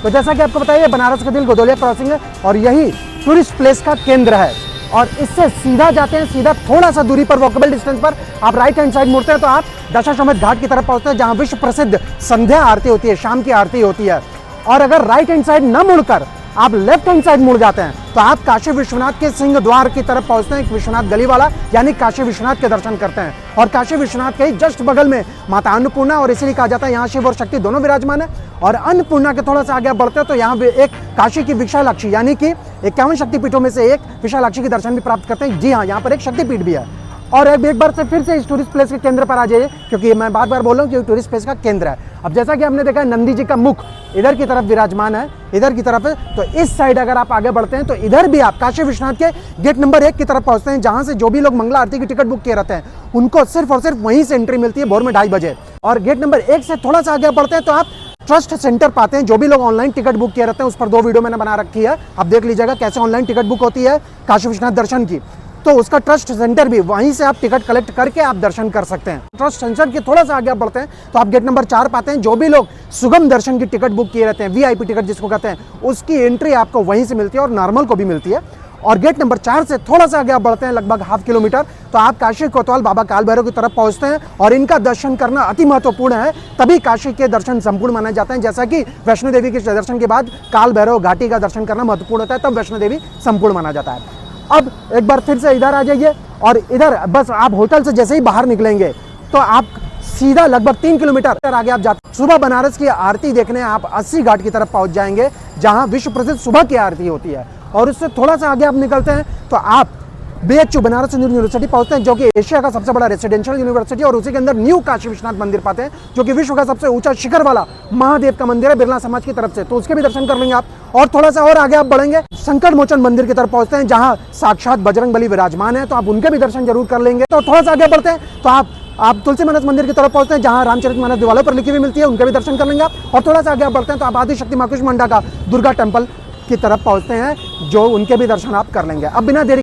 तो जैसा कि आपको बताइए, बनारस का दिल गोदोलिया क्रॉसिंग है और यही टूरिस्ट प्लेस का केंद्र है। और इससे सीधा जाते हैं, सीधा थोड़ा सा दूरी पर वॉकेबल डिस्टेंस पर आप राइट हैंड साइड मुड़ते हैं तो आप दशाश्वमेध घाट की तरफ पहुंचते हैं, जहां विश्व प्रसिद्ध संध्या आरती होती है, शाम की आरती होती है। और अगर राइट हैंड साइड न मुड़कर आप लेफ्ट हैंड साइड मुड़ जाते हैं तो आप काशी विश्वनाथ के सिंह द्वार की तरफ पहुंचते हैं, विश्वनाथ गली वाला, यानी काशी विश्वनाथ के दर्शन करते हैं। और काशी विश्वनाथ के ही जस्ट बगल में माता अन्नपूर्णा, और इसीलिए कहा जाता है यहाँ शिव और शक्ति दोनों विराजमान है। और अन्नपूर्णा के थोड़ा सा आगे बढ़ते हैं तो यहाँ एक काशी की विशालाक्षी, यानी कि 51 शक्तिपीठों में से एक विशालाक्षी के दर्शन भी प्राप्त करते हैं। जी हाँ, यहाँ पर एक शक्तिपीठ भी है। और एक बार से फिर से इस टूरिस्ट प्लेस के केंद्र पर आ जाइए, क्योंकि मैं बार बार बोल रहा हूँ कि टूरिस्ट प्लेस का केंद्र है। अब जैसा कि हमने देखा है, नंदी जी का मुख इधर की तरफ विराजमान है, इधर की तरफ है। तो इस साइड अगर आप आगे बढ़ते हैं तो इधर भी आप काशी विश्वनाथ के गेट नंबर 1 की तरफ पहुंचते हैं, जहां से जो भी लोग मंगला आरती की टिकट बुक किए रहते हैं उनको सिर्फ और सिर्फ वहीं से एंट्री मिलती है भोर में 2:30 बजे। और गेट नंबर 1 से थोड़ा सा आगे बढ़ते हैं तो आप ट्रस्ट सेंटर पाते हैं। जो भी लोग ऑनलाइन टिकट बुक किए रहते हैं, उस पर 2 वीडियो मैंने बना रखी है, आप देख लीजिएगा कैसे ऑनलाइन टिकट बुक होती है काशी विश्वनाथ दर्शन की। तो उसका ट्रस्ट सेंटर भी, वहीं से आप टिकट कलेक्ट करके आप दर्शन कर सकते हैं। ट्रस्ट सेंटर के थोड़ा सा आगे आप बढ़ते हैं तो आप गेट नंबर 4 पाते हैं। जो भी लोग सुगम दर्शन की टिकट बुक किए रहते हैं, वीआईपी टिकट जिसको कहते हैं, उसकी एंट्री आपको वहीं से मिलती है और नॉर्मल को भी मिलती है। और गेट नंबर 4 से थोड़ा सा आगे आप बढ़ते हैं, लगभग ½ किलोमीटर, तो आप काशी कोतवाल बाबा काल भैरव की तरफ पहुंचते हैं। और इनका दर्शन करना अति महत्वपूर्ण है, तभी काशी के दर्शन संपूर्ण माने जाते हैं। जैसा कि वैष्णो देवी के दर्शन के बाद काल भैरव घाटी का दर्शन करना महत्वपूर्ण होता है, तब वैष्णो देवी संपूर्ण माना जाता है। अब एक बार फिर से इधर आ जाइए, और इधर बस आप होटल से जैसे ही बाहर निकलेंगे तो आप सीधा लगभग 3 किलोमीटर आगे आप जाते, सुबह बनारस की आरती देखने आप 80 घाट की तरफ पहुंच जाएंगे, जहां विश्व प्रसिद्ध सुबह की आरती होती है। और उससे थोड़ा सा आगे आप निकलते हैं तो आप बीएचयू बनारस हिंदू यूनिवर्सिटी पहुंचते हैं, जो कि एशिया का सबसे बड़ा रेसिडेंशियल यूनिवर्सिटी, और उसी के अंदर न्यू काशी विश्वनाथ मंदिर पाते हैं, जो कि विश्व का सबसे ऊंचा शिखर वाला महादेव का मंदिर है बिरला समाज की तरफ से, तो उसके भी दर्शन कर लेंगे आप। और थोड़ा सा और आगे आप बढ़ेंगे, संकट मोचन मंदिर की तरफ पहुंचते हैं, जहां साक्षात बजरंग बली विराजमान है, तो आप उनके भी दर्शन जरूर कर लेंगे। तो थोड़ा सा आगे बढ़ते हैं तो आप तुलसी मानस मंदिर की तरफ पहुंचते हैं, जहां रामचरितमानस दीवालों पर लिखी हुई मिलती है, उनके भी दर्शन कर लेंगे आप। और थोड़ा सा आगे आप बढ़ते हैं तो आप आदिशक्ति मां कुष्मांडा का दुर्गा टेम्पल की तरफ पहुंचते हैं, जो उनके भी दर्शन आप कर लेंगे। अब बिना देरी